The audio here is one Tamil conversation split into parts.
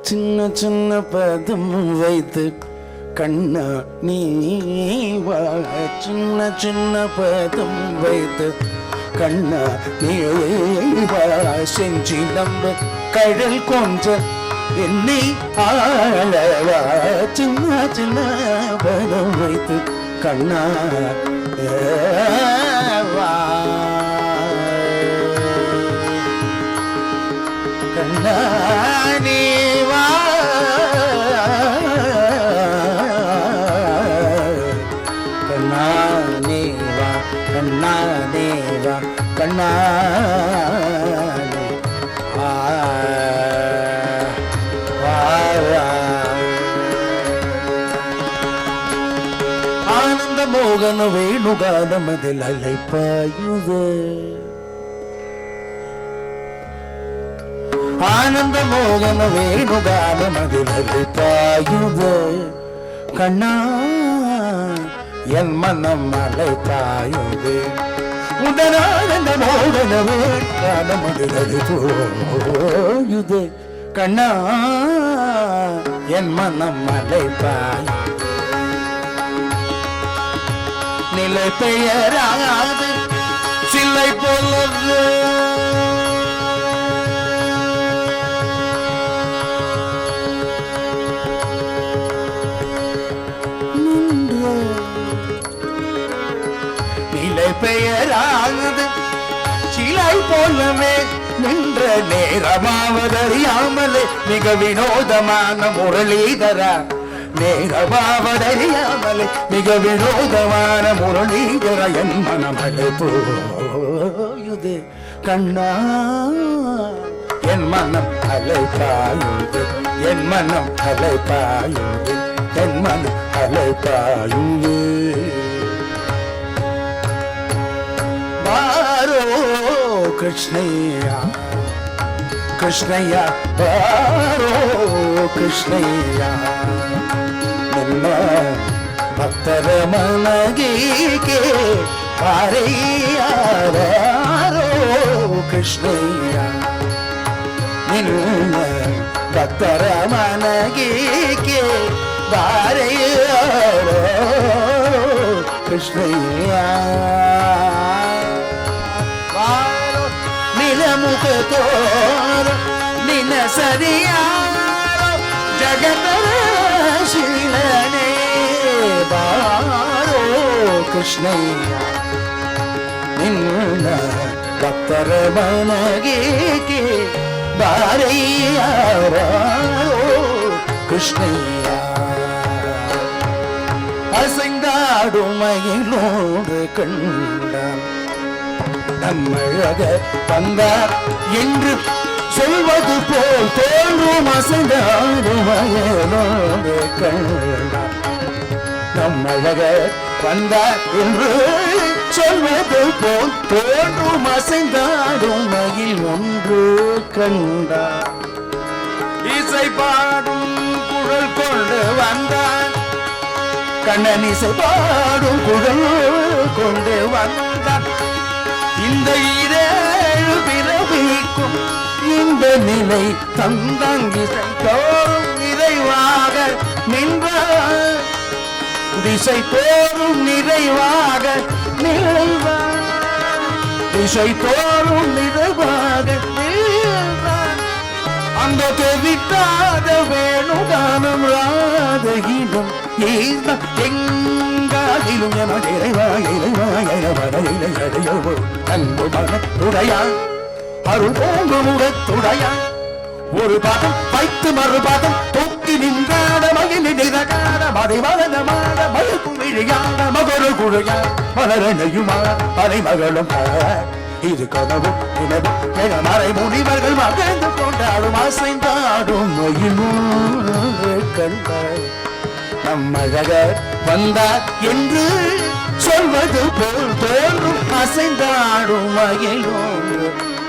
சின்ன சின்ன பதம் வைத்து கண்ணா நீ வா, சின்ன சின்ன பதம் வைத்து கண்ணா நீ வா, செஞ்சி நம்ப கடல் கொஞ்ச என்னை ஆளவா, சின்ன சின்ன பதம் வைத்து கண்ணா வா, கண்ணா நீ வா, கண்ணா நீ வா, கண்ணா நீ வா, கண்ணா ஆனந்த மோகன வேணுகானமதில் அலைப்பாயுது, ஆனந்த மோகன வேணுகானமதில் அலைப்பாயுது, கண்ணா என் மனம் அலைப்பாயுது, உடனானந்த மோகன வேணுகானமதில் அலைப்பாயுது, கண்ணா என் மனம் அலைப்பாயுது, நிலை பெயராது சிலை போலது நிலை பெயராகுது சிலை போலவே நின்ற நேரமாவதறியாமலே மிக வினோதமான முரளிதரா, நேரமாவதறியாமலே மிக வினோதமான முரளிதர என் மனம் அலைப்பாயுது, கண்ணா என் மனம் அலைப்பாயுது, என் மனம் அலைப்பாயுது, என் மனம் அலைப்பாயுது, பாரோ கிருஷ்ணய்யா கிருஷ்ணய்யா பாரோ கிருஷ்ணய்யா ನಿನ್ನ ಭಕ್ತರ ಮನಗೀಗೆ ಪಾರೆಯಾರೋ ಕೃಷ್ಣಯ್ಯ, ನಿನ್ನ ಭಕ್ತರ ಮನಗೀಗೆ ಪಾರೆಯಾರೋ ಕೃಷ್ಣಯ್ಯ, ನಿನ ಮುಖ ತೋರ ನಿನ್ನ ಸರಿಯಾರೋ ಜಗತರ ಶೀಲನೆ ಬಾರೋ ಕೃಷ್ಣಯ್ಯ, ನಿನ್ನ ಭಕ್ತರ ಮನಗೀಗೆ ಬಾರಯ್ಯಾರೋ ಕೃಷ್ಣಯ್ಯ, அசைந்தாடும் மயிலோடு கண்டான் நம்மழக வந்தார் என்று சொல்வது போல் தோன்றும், அசைந்தாடும் மயிலோடு கண்டான் நம்மழக வந்தார் என்று சொல்வது போல் தோன்றும், அசைந்தாடும் மயில் ஒன்று கண்டான், இசை பாடும் குழல் கொண்டு வந்தான், கண்ணன் இசை பாடும் குழல் கொண்டு வந்தான், இந்த இரேழு பிறவிக்கும் இந்த நிலை தந்தாங்கிசை தோறும் நிறைவாக நின்றார், திசை தோறும் நிறைவாக நின்றார், திசை தோறும் நிறைவாக நின்றார், அந்த தெவிட்டாத வேணுகானம் ராதகிடம் எங்காதிலும் என அன்பு மனத்துடையா அருள் போங்கு முகத்துடையா, ஒரு பாதம் வைத்து மறுபாதம் தொக்கி நின்றாட மகிழ் நிறகாட மறைமலனமான மயக்கும் விழியான மகரு குழையா மலரணையுமா மலைமகளும் இது கனவும் நினைவும் என மறை முனிவர்கள் மகிழ்ந்து கொண்டாடும் அசைந்தாடும் மயிலோடு கண்டாய், நம்மழக வந்தார் என்று சொல்வது போல் தோன்றும், அசைந்தாடும் மயிலோடு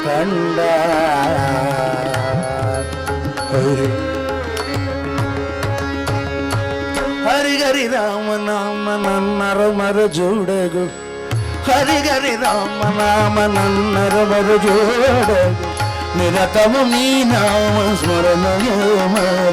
கண்டார். ஹரி ஹரி ராம நாம நன்னர மர ஜோடகு, ஹரி ஹரி ராம நாம நன்னர மர ஜோடகு, ನಿರತಮ ನೀ ನಾಮ ಸ್ಮರಣಯ ಮರ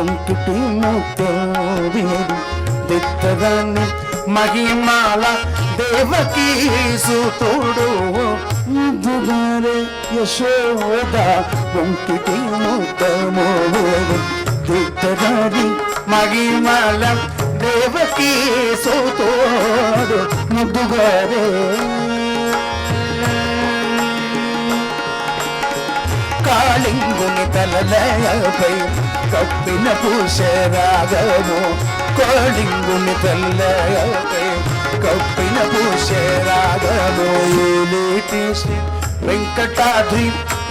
ಒಂಕಿಟಿ ಮುತ್ತೋದಿನದು ದಿತ್ತದಾನಿ ಮಹಿಮಾಲ ದೇವಕಿ ಸುತೋಡು ಮುದ್ದುಗಾರೆ ಯಶೋದ ಒಂಕಿಟಿ ಮುತ್ತಮೋದು ದಿತ್ತದಾನಿ ಮಹಿಮಾಲ ದೇವಕಿ ಸುತೋಡು ಮುದ್ದುಗಾರೆ కాళింగుని తలలపై కప్పిన పూషరాగము కాళింగుని తలలపై కప్పిన పూషరాగము ఏలేటి శ్రీ వెంకటాద్రి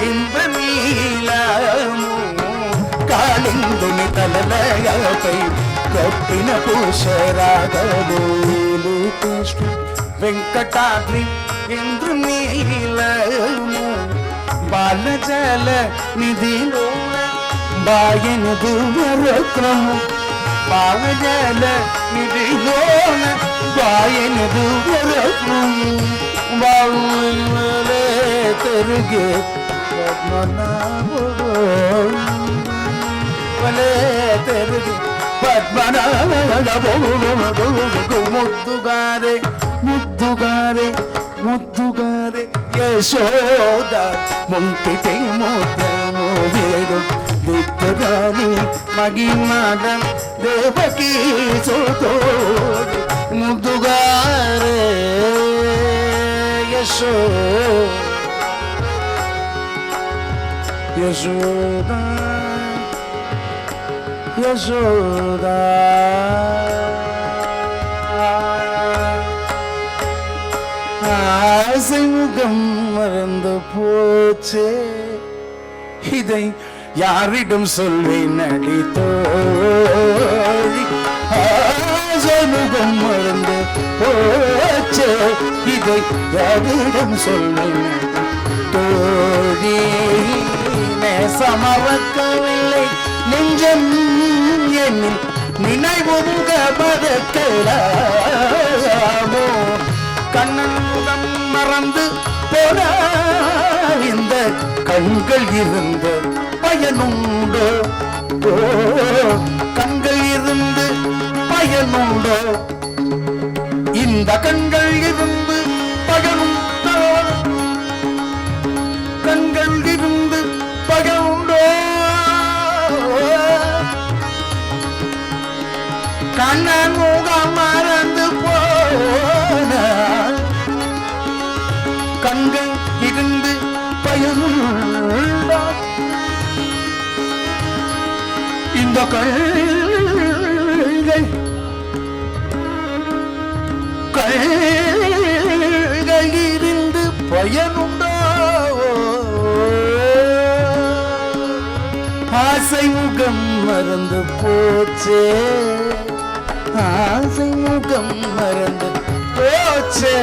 ఇంద్రనీలము కాళింగుని తలలపై కప్పిన పూషరాగము ఏలేటి శ్రీ వెంకటాద్రి ఇంద్రనీలము బాలజల నిధిలోన బాయనదు వరక్రము బాలజల నిధిలోన బాయనదు వరక్రము బావులే తిరిగే పద్మనాభుడు వలే తిరిగే పద్మనాభుడు ముద్దుగారే ముద్దుగారే ముద్దుగారే యశోద ముంకిటి మోదమోవేడు దిక్కరాని మగిమాడ దేవకీ సోతోడు ముద్దుగారే యశోద యశోద ஆசைமுகம் மறந்து போச்சே இதை யாரிடம் சொல்வேன் நடித்தோழி ஆசைமுகம் மறந்து போச்சே இதை யாரிடம் சொல்வேன் தோழி நேசமறக்கவில்லை நெஞ்சம் என்னில் நினைவுங்க மறக்கலாமோ கண்ணன் முகம் மறந்து போன இந்த கண்கள் இருந்த பயனுண்டோ கண்கள் இருந்து பயனுண்டோ இந்த கண்கள் இருந்து பயனுண்டோ கண்கள் இருந்து பயனுண்டோ கண்ணன் முகம் மறந்து போன கண்கள் இருந்து பயனுள்ள இந்த கண்கள் இருந்து பயனுண்டோ ஆசை முகம் மறந்து போச்சே ஆசை முகம் மறந்து போச்சே